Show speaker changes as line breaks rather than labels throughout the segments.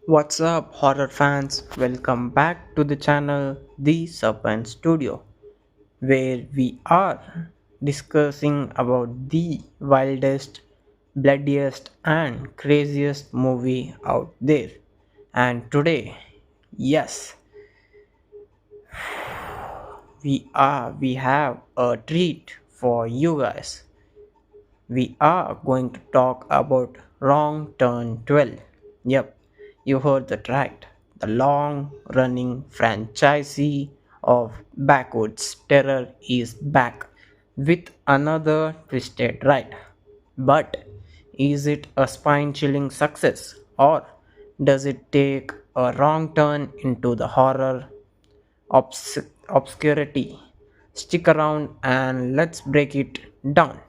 What's up, horror fans? Welcome back to the channel The Serpent Studio, where we are discussing about the wildest, bloodiest, and craziest movie out there. And today, yes, we have a treat for you guys. We are going to talk about Wrong Turn 12. Yep, you heard that right. The long running franchisee of Backwoods Terror is back with another twisted ride. But is it a spine chilling success or does it take a wrong turn into the horror obscurity? Stick around and let's break it down.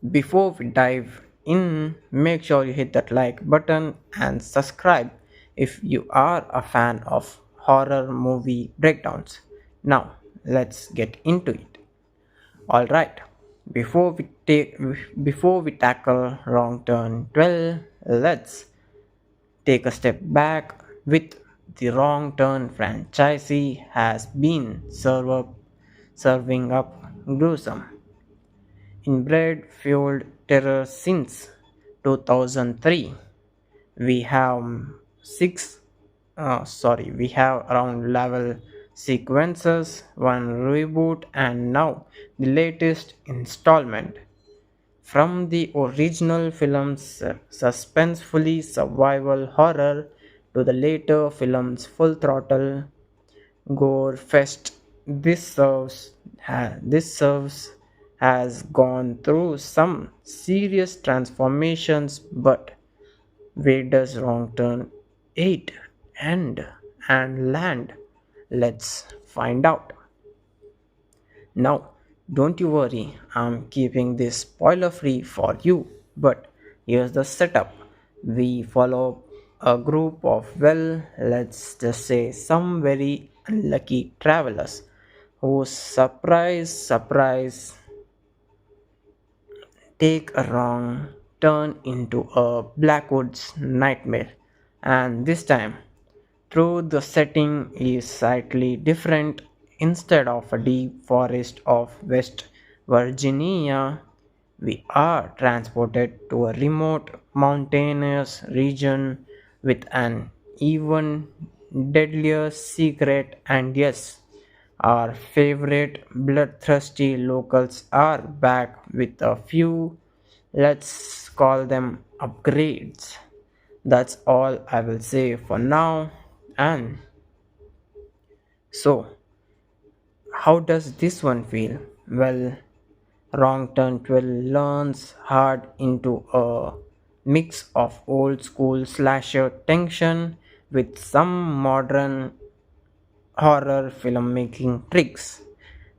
Before we dive in, make sure you hit that like button and subscribe if you are a fan of horror movie breakdowns. Now, let's get into it. All right. Before we take before we tackle Wrong Turn 12, let's take a step back with the Wrong Turn franchisee has been serving up gruesome inbred fueled terror since 2003. We have we have around level sequences, one reboot, and now the latest installment. From the original film's suspensefully survival horror to the later film's full throttle gore fest, this serves has gone through some serious transformations, but where does Wrong Turn 8 end and land? Let's find out. Now, don't you worry, I'm keeping this spoiler free for you. But here's the setup. We follow a group of, well, let's just say some very unlucky travelers who, surprise, take a wrong turn into a Blackwoods nightmare. And this time, though the setting is slightly different, instead of a deep forest of West Virginia, we are transported to a remote mountainous region with an even deadlier secret. And yes, our favorite bloodthirsty locals are back with a few, let's call them upgrades. That's all I will say for now. And so, how does this one feel? Well, Wrong Turn 12 learns hard into a mix of old school slasher tension with some modern horror filmmaking tricks.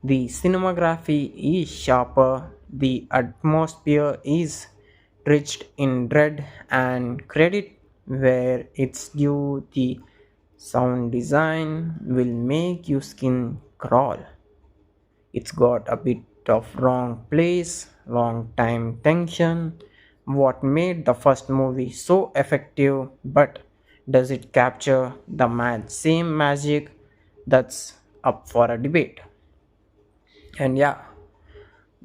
The cinematography is sharper, the atmosphere is drenched in dread, and credit where it's due, the sound design will make your skin crawl. It's got a bit of wrong place, wrong time tension. What made the first movie so effective, but does it capture the same magic? That's up for a debate. And yeah,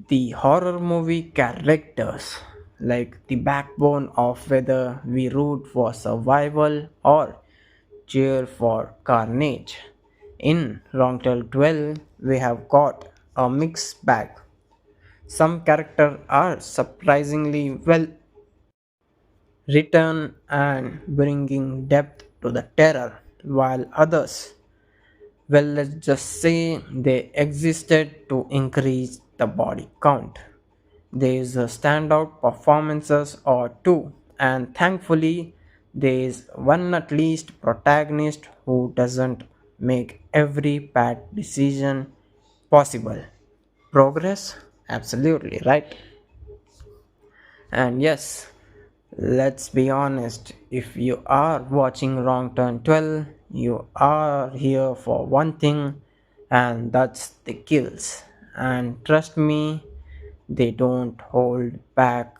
the horror movie characters, like the backbone of whether we root for survival or cheer for carnage. In Wrong Turn 12, we have got a mixed bag. Some characters are surprisingly well written and bringing depth to the terror, while others, well, let's just say they existed to increase the body count. There is a standout performances or two, and thankfully there is one at least protagonist who doesn't make every bad decision possible. Progress? Absolutely, right? And yes, let's be honest, if you are watching Wrong Turn 12, you are here for one thing, and that's the kills. And trust me, they don't hold back.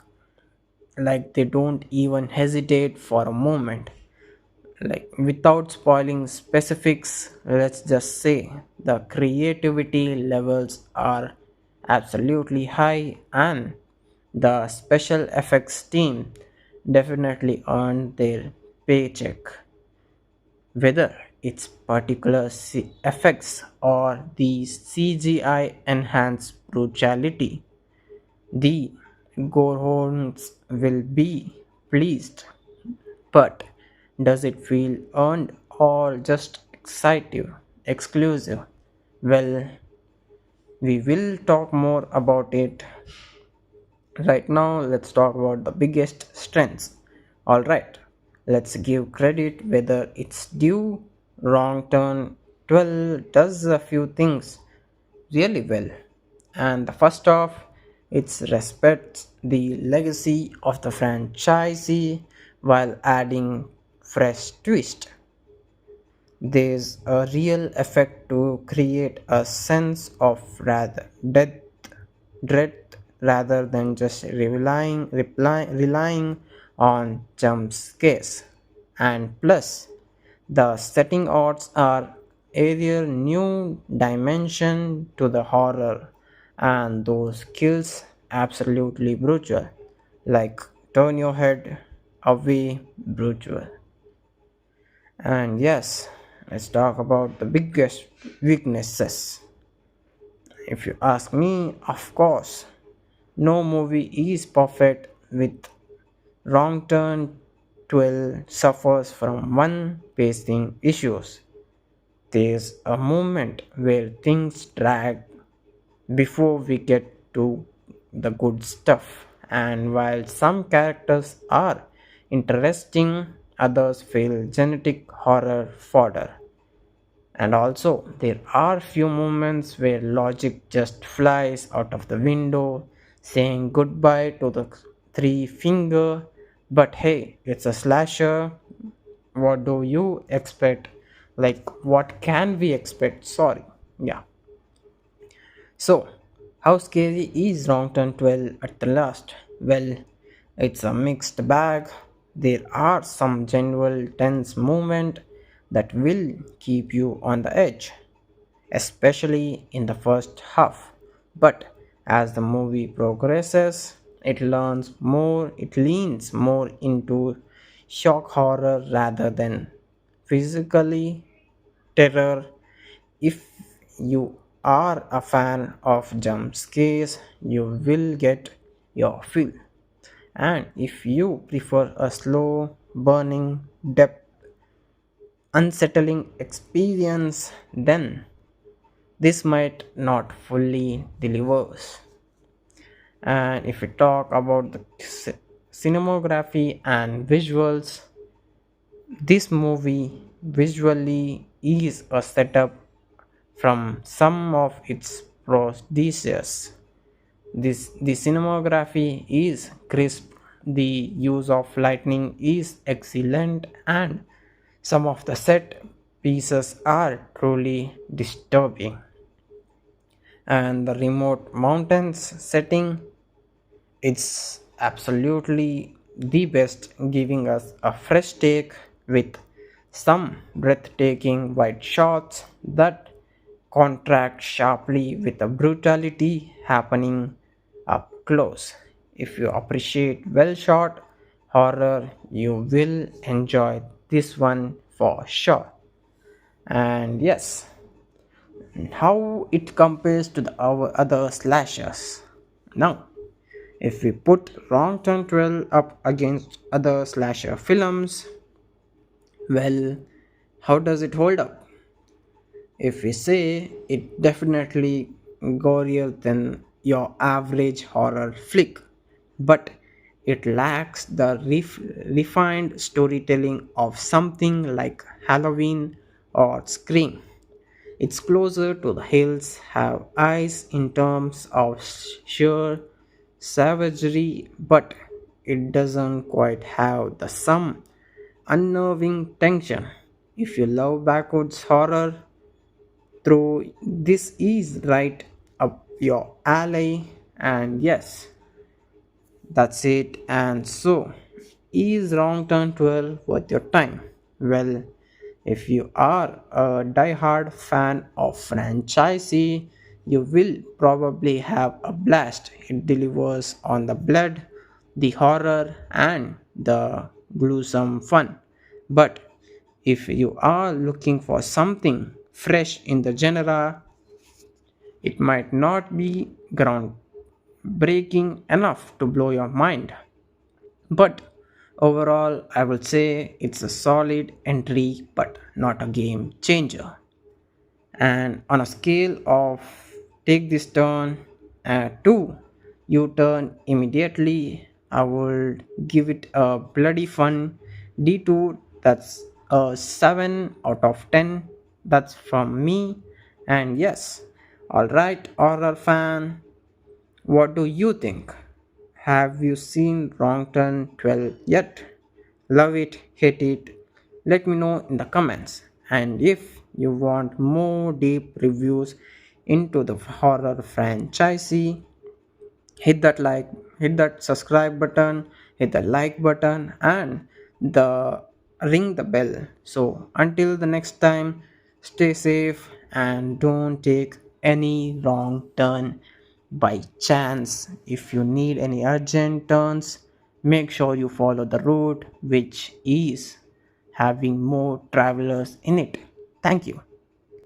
like they don't even hesitate for a moment. Like without spoiling specifics, let's just say the creativity levels are absolutely high, and the special effects team definitely earned their paycheck, whether it's particular effects or the CGI enhanced brutality. The Gorhons will be pleased. But does it feel earned or just exciting, exclusive? Well, we will talk more about it. Right now, let's talk about the biggest strengths. Alright, let's give credit whether it's due. Wrong Turn 12 does a few things really well. And the first off, it respects the legacy of the franchise while adding fresh twist. There's a real effect to create a sense of dread rather than just relying on jump scares. And plus, the setting odds are added new dimension to the horror, and those kills absolutely brutal, like turn your head away brutal. And yes, let's talk about the biggest weaknesses. If you ask me, of course, no movie is perfect. With Wrong Turn 12 suffers from one pacing issues. There's a moment where things drag before we get to the good stuff, and while some characters are interesting, others feel genetic horror fodder. And also, there are few moments where logic just flies out of the window, saying goodbye to the three finger. But hey, it's a slasher. What do you expect? Like, what can we expect? Sorry. Yeah. So, how scary is Wrong Turn 12 at the last? Well, it's a mixed bag. There are some genuine tense moments that will keep you on the edge, especially in the first half. But as the movie progresses, it leans more into shock horror rather than physically terror. If you are a fan of jump scares, you will get your fill. And if you prefer a slow, burning, depth, unsettling experience, then this might not fully delivers. And if we talk about the cinematography and visuals, this movie visually is a setup from some of its predecessors. The cinematography is crisp, the use of lighting is excellent, and some of the set pieces are truly disturbing. And the remote mountains setting, it's absolutely the best, giving us a fresh take with some breathtaking wide shots that contract sharply with the brutality happening up close. If you appreciate well shot horror, you will enjoy this one for sure. And yes, how it compares to our other slashers. Now, if we put Wrong Turn 12 up against other slasher films, well, how does it hold up? If we say it definitely gorier than your average horror flick, but it lacks the refined storytelling of something like Halloween or Scream. It's closer to the hills have eyes in terms of sheer savagery, but it doesn't quite have the some unnerving tension. If you love backwoods horror, through this is right up your alley. And yes, That's it. And so, is Wrong Turn 12 worth your time? Well, if you are a die-hard fan of franchisee, you will probably have a blast. It delivers on the blood, the horror, and the gruesome fun. But if you are looking for something fresh in the genre, it might not be groundbreaking enough to blow your mind. But overall, I would say it's a solid entry but not a game changer. And on a scale of take this turn to you turn immediately, I would give it a bloody fun D2. That's a 7 out of 10. That's from me. And yes, alright, horror fan, what do you think? Have you seen Wrong Turn 12 yet? Love it, hate it? Let me know in the comments. And if you want more deep reviews into the horror franchise, hit that like, hit that subscribe button, hit the like button, and the ring the bell. So until the next time, stay safe and don't take any wrong turn by chance. If you need any urgent turns, make sure you follow the route which is having more travelers in it. Thank you.